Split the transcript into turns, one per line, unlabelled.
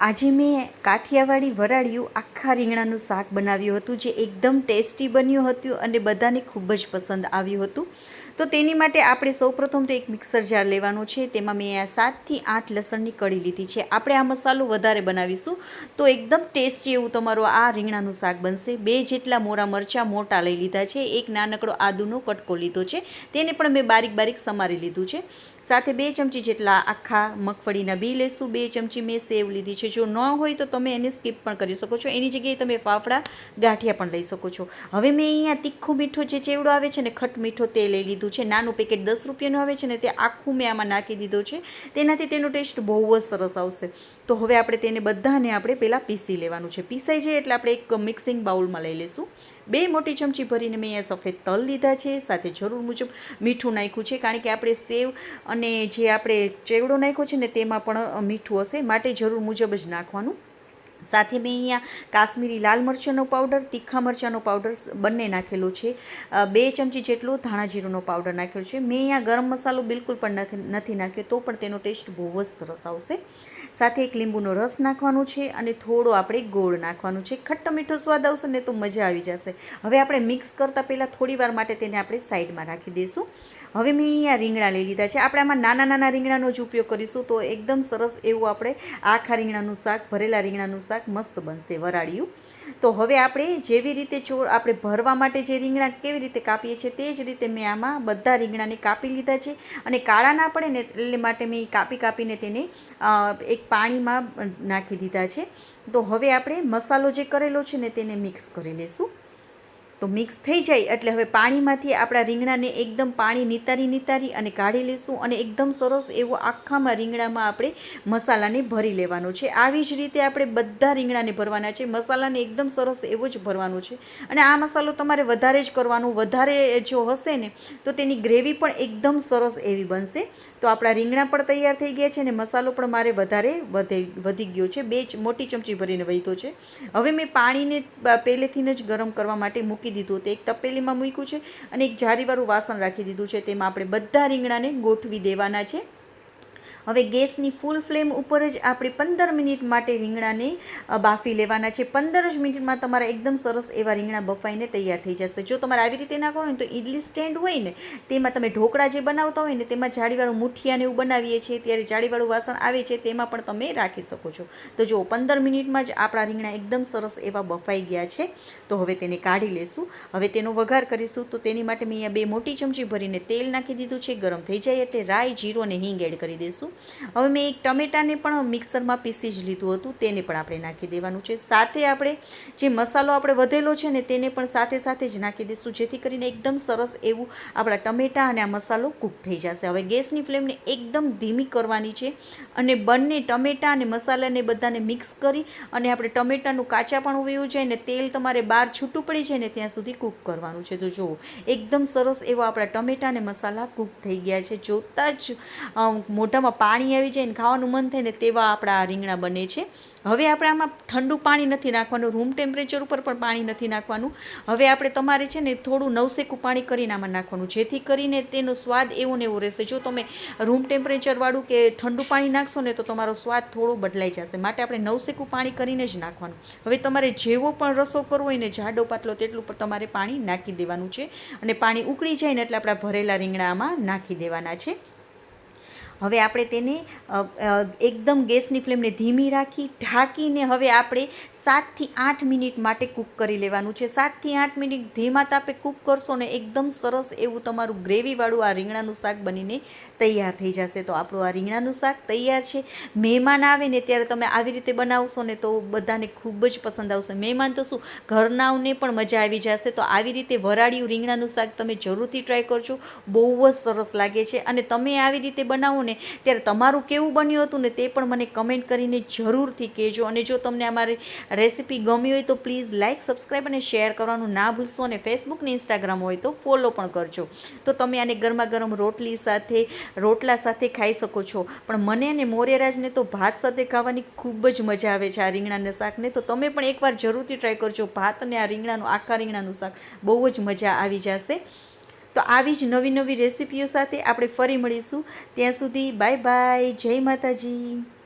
આજે મેં કાઠિયાવાડી વરાળિયું આખા રીંગણાનું શાક બનાવ્યું હતું, જે એકદમ ટેસ્ટી બન્યું હતું અને બધાને ખૂબ જ પસંદ આવ્યું હતું. તો તેની માટે આપણે સૌપ્રથમ તો એક મિક્સર જાર લેવાનું છે. તેમાં મેં 7 થી 8 લસણની કળી લીધી છે. આપણે આ મસાલો વધારે બનાવીશું તો એકદમ ટેસ્ટી એવું તમારું આ રીંગણાનું શાક બનશે. 2 જેટલા મોરા મરચાં મોટા લઈ લીધા છે. એક નાનકડો આદુનો કટકો લીધો છે, તેને પણ મેં બારીક બારીક સમારી લીધું છે. સાથે 2 ચમચી જેટલા આખા મગફળીના બી લેશું. 2 ચમચી મેં સેવ લીધી છે. જો ન હોય તો તમે એને સ્કીપ પણ કરી શકો છો. એની જગ્યાએ તમે ફાફડા ગાંઠિયા પણ લઈ શકો છો. હવે મેં અહીંયા તીખું મીઠું જે ચેવડો આવે છે ને, ખટ મીઠો તે લઈ લીધું છે. નાનું પેકેટ 10 રૂપિયાનું આવે છે ને, તે આખું મેં આમાં નાખી દીધું છે. તેનાથી તેનો ટેસ્ટ બહુ જ સરસ આવશે. તો હવે આપણે તેને બધાને આપણે પહેલાં પીસી લેવાનું છે. પીસાઈ જાય એટલે આપણે એક મિક્સિંગ બાઉલમાં લઈ લઈશું. 2 મોટી ચમચી ભરીને મેં અહીંયા સફેદ તલ લીધા છે. સાથે જરૂર મુજબ મીઠું નાખ્યું છે, કારણ કે આપણે સેવ અને જે આપણે ચેવડો નાખ્યો છે ને તેમાં પણ મીઠું હશે, માટે જરૂર મુજબ જ નાખવાનું. સાથે મેં અહીંયા કાશ્મીરી લાલ મરચાંનો પાવડર, તીખા મરચાંનો પાવડર બંને નાખેલો છે. 2 ચમચી જેટલો ધાણા જીરુંનો પાવડર નાખેલો છે. મેં અહીંયા ગરમ મસાલો બિલકુલ પણ નથી નાખ્યો, તો પણ તેનો ટેસ્ટ બહુ જ સરસ આવશે. સાથે એક લીંબુનો રસ નાખવાનો છે અને થોડો આપણે ગોળ નાખવાનું છે. ખટ્ટો મીઠો સ્વાદ આવશે ને તો મજા આવી જશે. હવે આપણે મિક્સ કરતાં પહેલાં થોડી વાર માટે તેને આપણે સાઈડમાં રાખી દઈશું. હવે મેં અહીંયા રીંગણા લઈ લીધા છે. આપણે આમાં નાના નાના રીંગણાનો જ ઉપયોગ કરીશું, તો એકદમ સરસ એવું આપણે આખા રીંગણાનું શાક, ભરેલા રીંગણાનું શાક મસ્ત બનશે વરાળિયું. તો હવે આપણે જેવી રીતે આપણે ભરવા માટે જે રીંગણા કેવી રીતે કાપીએ છીએ તે જ રીતે મેં આમાં બધા રીંગણાને કાપી લીધા છે. અને કાળા ના પડે ને એટલે માટે મેં કાપીને તેને એક પાણીમાં નાખી દીધા છે. તો હવે આપણે મસાલો જે કરેલો છે ને તેને મિક્સ કરી લઈશું. તો મિક્સ થઈ જાય એટલે હવે પાણીમાંથી આપણા રીંગણાને એકદમ પાણી નિતારી અને કાઢી લઈશું. અને એકદમ સરસ એવો આખામાં રીંગણામાં આપણે મસાલાને ભરી લેવાનો છે. આવી જ રીતે આપણે બધા રીંગણાને ભરવાના છે. મસાલાને એકદમ સરસ એવો જ ભરવાનો છે. અને આ મસાલો તમારે વધારે જ કરવાનો. વધારે જો હશે ને તો તેની ગ્રેવી પણ એકદમ સરસ એવી બનશે. તો આપણા રીંગણા પણ તૈયાર થઈ ગયા છે અને મસાલો પણ મારે વધારે વધી ગયો છે. 2 મોટી ચમચી ભરીને વધ્યો છે. હવે મેં પાણીને પહેલેથી જ ગરમ કરવા માટે મૂકી દીધું. તો એક તપેલીમાં મૂક્યું છે અને એક જારીવાળું વાસણ રાખી દીધું છે. તેમાં આપણે બધા રીંગણાને ગોઠવી દેવાના છે. હવે ગેસની ફૂલ ફ્લેમ ઉપર જ આપણે 15 મિનિટ માટે રીંગણાને બાફી લેવાના છે. 15 જ મિનિટમાં તમારા એકદમ સરસ એવા રીંગણા બફાઈને તૈયાર થઈ જશે. જો તમારે આવી રીતે ના કરો ને તો ઇડલી સ્ટેન્ડ હોય ને, તેમાં તમે ઢોકળા જે બનાવતા હોય ને તેમાં જાળીવાળું મુઠિયાને એવું બનાવીએ છીએ ત્યારે જાળીવાળું વાસણ આવે છે, તેમાં પણ તમે રાખી શકો છો. તો જો 15 મિનિટમાં જ આપણા રીંગણા એકદમ સરસ એવા બફાઈ ગયા છે. તો હવે તેને કાઢી લેશું. હવે તેનો વઘાર કરીશું. તો તેની માટે મેં અહીંયા 2 મોટી ચમચી ભરીને તેલ નાખી દીધું છે. ગરમ થઈ જાય એટલે રાઈ, જીરું અને હિંગ એડ કરી દઈશું. હવે મેં એક ટમેટાને પણ મિક્સરમાં પીસી જ લીધું હતું, તેને પણ આપણે નાખી દેવાનું છે. સાથે આપણે જે મસાલો આપણે વધેલો છે ને તેને પણ સાથે જ નાખી દઈશું, જેથી કરીને એકદમ સરસ એવું આપણા ટમેટા અને આ મસાલો કૂક થઈ જશે. હવે ગેસની ફ્લેમને એકદમ ધીમી કરવાની છે અને બંને ટમેટા અને મસાલાને બધાને મિક્સ કરી અને આપણે ટમેટાનું કાચા પણ વયું જાય ને તેલ તમારે બહાર છૂટું પડી જાય ને ત્યાં સુધી કૂક કરવાનું છે. તો જુઓ એકદમ સરસ એવા આપણા ટમેટા અને મસાલા કૂક થઈ ગયા છે. જોતાં જ મોઢામાં પાણી આવી જાય ને ખાવાનું મન થાય ને તેવા આપણા રીંગણા બને છે. હવે આપણે આમાં ઠંડુ પાણી નથી નાખવાનું, રૂમ ટેમ્પરેચર ઉપર પણ પાણી નથી નાખવાનું. હવે આપણે તમારે છે ને થોડું નવસેકું પાણી કરીને આમાં નાખવાનું, જેથી કરીને તેનો સ્વાદ એવો ને એવો રહેશે. જો તમે રૂમ ટેમ્પરેચરવાળું કે ઠંડુ પાણી નાખશો ને તો તમારો સ્વાદ થોડો બદલાઈ જશે, માટે આપણે નવસેકું પાણી કરીને જ નાખવાનું. હવે તમારે જેવો પણ રસો કરવો હોય ને જાડો પાતળો તેટલું પણ તમારે પાણી નાખી દેવાનું છે. અને પાણી ઉકળી જાય ને એટલે આપણા ભરેલા રીંગણા આમાં નાખી દેવાના છે. હવે આપણે તેને એકદમ ગેસની ફ્લેમને ધીમી રાખી ઢાંકીને હવે આપણે 7 થી 8 મિનિટ માટે કૂક કરી લેવાનું છે. 7 થી 8 મિનિટ ધીમા તાપે કૂક કરશો ને એકદમ સરસ એવું તમારું ગ્રેવીવાળું આ રીંગણાનું શાક બનીને તૈયાર થઈ જશે. તો આપણું આ રીંગણાનું શાક તૈયાર છે. મહેમાન આવે ને ત્યારે તમે આવી રીતે બનાવશો ને તો બધાને ખૂબ જ પસંદ આવશે. મહેમાન તો શું, ઘરનાઓને પણ મજા આવી જશે. તો આવી રીતે વરાળિયું રીંગણાનું શાક તમે જરૂરથી ટ્રાય કરજો. બહુ જ સરસ લાગે છે. અને તમે આવી રીતે બનાવો ને ત્યારે તમારું કેવું બન્યું હતું ને તે પણ મને કમેન્ટ કરીને જરૂરથી કહેજો. અને જો તમને અમારી રેસીપી ગમી હોય તો પ્લીઝ લાઇક, સબસ્ક્રાઈબ અને શેર કરવાનું ના ભૂલશો. અને ફેસબુક ને ઇન્સ્ટાગ્રામ હોય તો ફોલો પણ કરજો. તો તમે આને ગરમા ગરમ રોટલા સાથે ખાઈ શકો છો. પણ મને અને મોરેરાજને તો ભાત સાથે ખાવાની ખૂબ જ મજા આવે છે આ રીંગણાના શાકને. તો તમે પણ એકવાર જરૂરથી ટ્રાય કરજો. ભાત અને આ આખા રીંગણાનું શાક બહુ જ મજા આવી જશે. તો આવી જ નવી રેસીપીઓ સાથે આપણે ફરી મળીશું. ત્યાં સુધી બાય બાય, જય માતાજી.